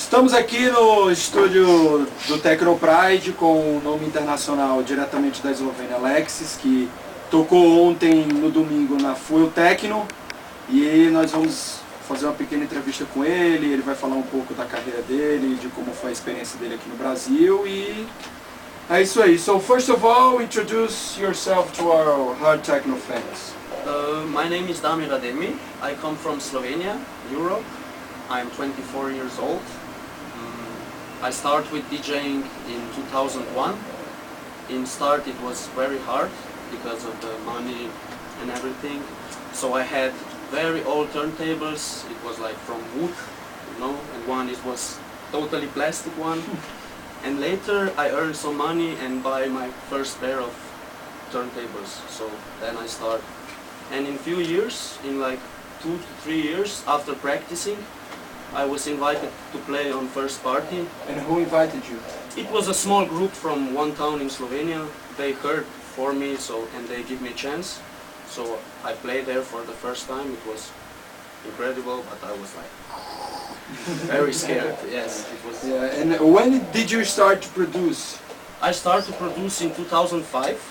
Estamos aqui no estúdio do TechnoPride com o nome internacional diretamente da Eslovênia, Lexis, que tocou ontem no domingo na Full Techno, e nós vamos fazer uma pequena entrevista com ele. Ele vai falar um pouco da carreira dele, de como foi a experiência dele aqui no Brasil, e é isso aí. So first of all, introduce yourself to our hard techno fans. My name is Damir Ademi. I come from Slovenia, Europe. I'm 24 years old. I started with DJing in 2001. In start it was very hard because of the money and everything. So I had very old turntables. It was like from wood, you know, and one it was totally plastic one. And later I earned some money and buy my first pair of turntables. So then I start. And in few years, in like 2 to 3 years after practicing, I was invited to play on first party. And who invited you? It was a small group from one town in Slovenia. They heard for me, and they give me a chance. So I played there for the first time. It was incredible, but I was like very scared. Yes, it was. Yeah. And when did you start to produce? I started to produce in 2005.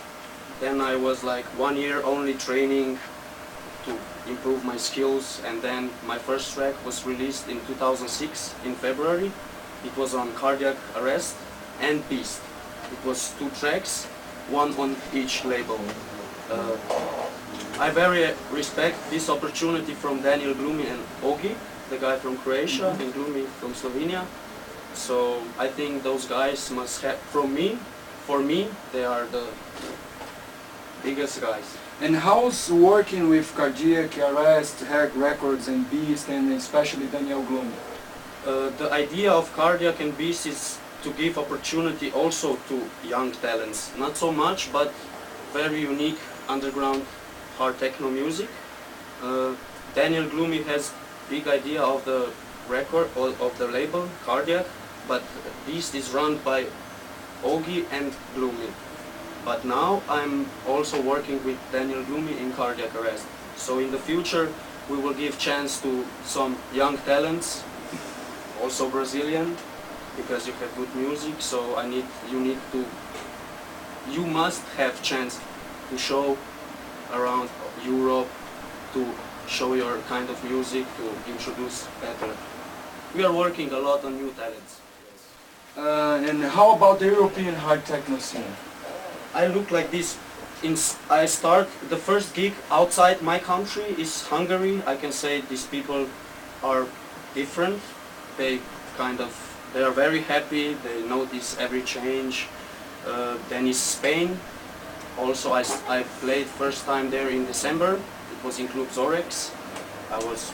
Then I was like 1 year only training to improve my skills, and then my first track was released in 2006 in February. It was on Cardiac Arrest and Beast. It was 2 tracks, one on each label. I very respect this opportunity from Daniel Glumi and Ogi, the guy from Croatia, and Glumi from Slovenia. So I think those guys must have, for me, they are the biggest guys. And how's working with Cardiac Arrest, Hack Records and Beast, and especially Daniel Glumi? The idea of Cardiac and Beast is to give opportunity also to young talents. Not so much, but very unique underground hard techno music. Daniel Glumi has big idea of the record, of the label, Cardiac, but Beast is run by Ogi and Glumi. But now I'm also working with Daniel Glumi in Cardiac Arrest. So in the future we will give chance to some young talents, also Brazilian, because you have good music. So you must have chance to show around Europe, to show your kind of music, to introduce better. We are working a lot on new talents. And how about the European hard techno scene? I look like this. I start the first gig outside my country is Hungary. I can say these people are different. They are very happy. They notice every change. Then is Spain. Also I played first time there in December. It was in Club Zorex. I was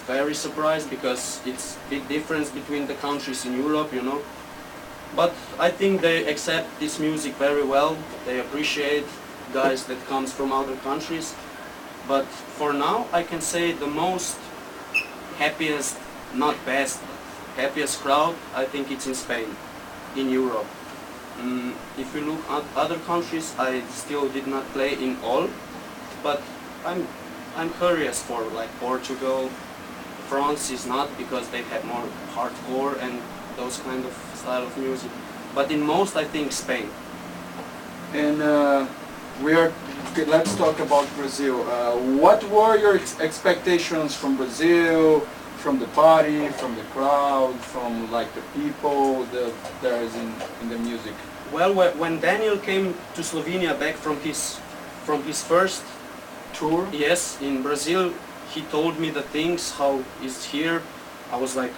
very surprised because it's big difference between the countries in Europe, you know. But I think they accept this music very well. They appreciate guys that comes from other countries. But for now, I can say the most happiest, not best, happiest crowd, I think it's in Spain, in Europe. If you look at other countries, I still did not play in all, but I'm curious for like Portugal. France is not, because they have more hardcore and those kind of style of music, but in most I think Spain. And let's talk about Brazil. What were your expectations from Brazil, from the party, from the crowd, from like the people there is in the music? Well, when Daniel came to Slovenia back from his first Tour? Yes, in Brazil, he told me the things how is here. I was like,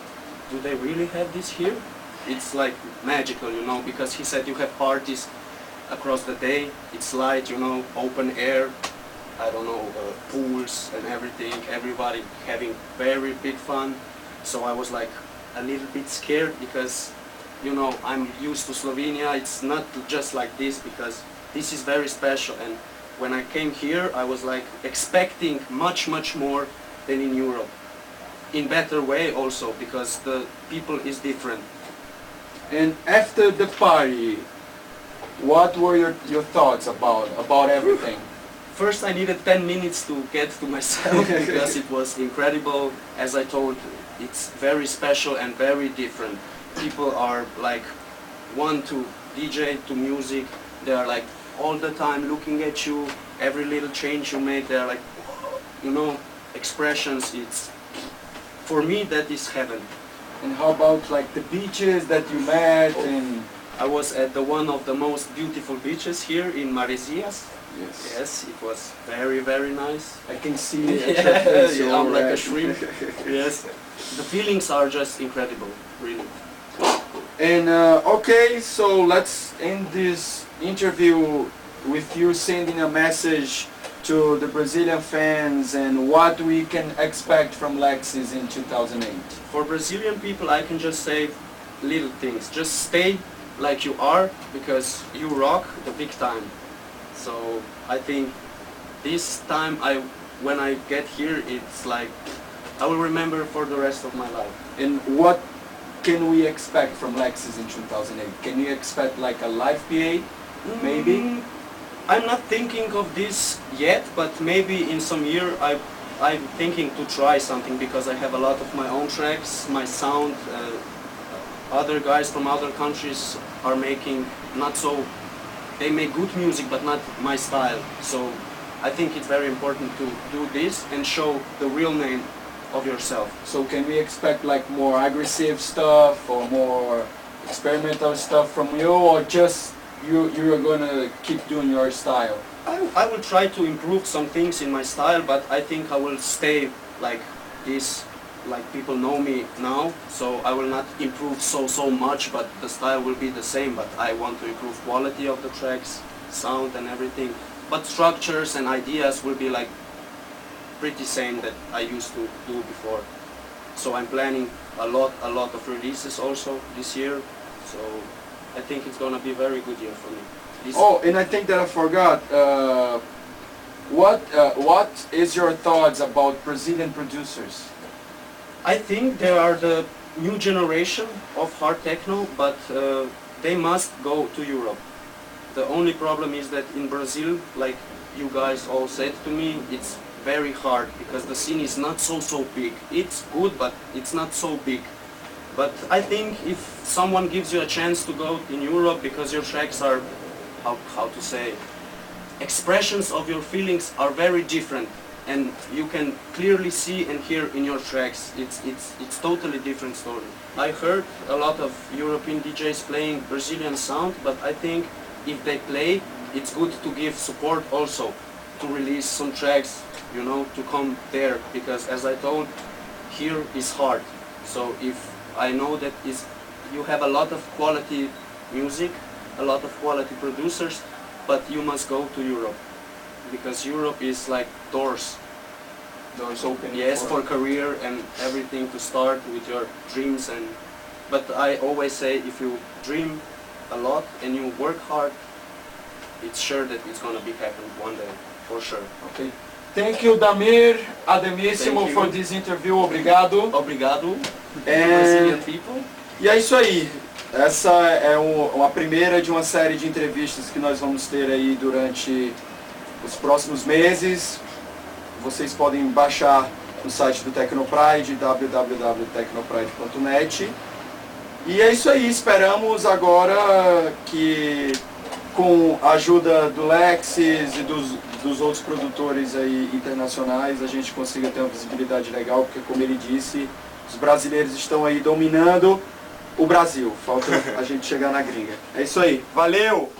do they really have this here? It's like magical, you know, because he said you have parties across the day, it's light, you know, open air, I don't know, pools and everything, everybody having very big fun. So I was like a little bit scared because, you know, I'm used to Slovenia, it's not just like this, because this is very special. And when I came here, I was like expecting much more than in Europe. In better way also, because the people is different. And after the party, what were your thoughts about everything? First I needed 10 minutes to get to myself because it was incredible. As I told, it's very special and very different. People are like want to DJ to music. They are like all the time looking at you. Every little change you make, they're like, you know, expressions. It's for me that is heaven. And how about like the beaches that you met? And I was at the one of the most beautiful beaches here in Maresias. yes, Yes, it was very, very nice. I can see it at your face, Yeah, you're I'm like a red. shrimp. Yes, the feelings are just incredible, really. And okay, so let's end this interview with you sending a message to the Brazilian fans and what we can expect from Lexis in 2008. For Brazilian people, I can just say little things. Just stay like you are, because you rock the big time. So I think this time when I get here, it's like I will remember for the rest of my life. And what can we expect from Lexis in 2008? Can you expect like a live PA, maybe? I'm not thinking of this yet, but maybe in some year I'm thinking to try something, because I have a lot of my own tracks, my sound. Other guys from other countries are making they make good music but not my style. So I think it's very important to do this and show the real name of yourself. So can we expect like more aggressive stuff or more experimental stuff from you, or just you're gonna keep doing your style? I will try to improve some things in my style, but I think I will stay like this, like people know me now, so I will not improve so much, but the style will be the same. But I want to improve quality of the tracks, sound and everything. But structures and ideas will be like pretty same that I used to do before. So I'm planning a lot of releases also this year. So I think it's gonna be a very good year for me. Oh, and I think that I forgot. What is your thoughts about Brazilian producers? I think they are the new generation of hard techno, but they must go to Europe. The only problem is that in Brazil, like you guys all said to me, it's very hard because the scene is not so big. It's good, but it's not so big. But I think if someone gives you a chance to go in Europe, because your tracks are, how to say, expressions of your feelings are very different, and you can clearly see and hear in your tracks. It's totally different story. I heard a lot of European DJs playing Brazilian sound, but I think if they play, it's good to give support also, to release some tracks, you know, to come there, because as I told, here is hard. So if I know that you have a lot of quality music, a lot of quality producers, but you must go to Europe, because Europe is like doors open. Yes, for career and everything, to start with your dreams. But I always say, if you dream a lot and you work hard, it's sure that it's gonna be happen one day, for sure. Okay. Thank you, Damir, Ademíssimo, for this interview. Obrigado. Obrigado, And Brazilian people. E é isso aí. Essa é uma primeira de uma série de entrevistas que nós vamos ter aí durante os próximos meses. Vocês podem baixar no site do TechnoPride, www.technopride.net. E é isso aí, esperamos agora que com a ajuda do Lexis e dos outros produtores aí internacionais a gente consiga ter uma visibilidade legal, porque como ele disse, os brasileiros estão aí dominando o Brasil. Falta a gente chegar na gringa. É isso aí. Valeu!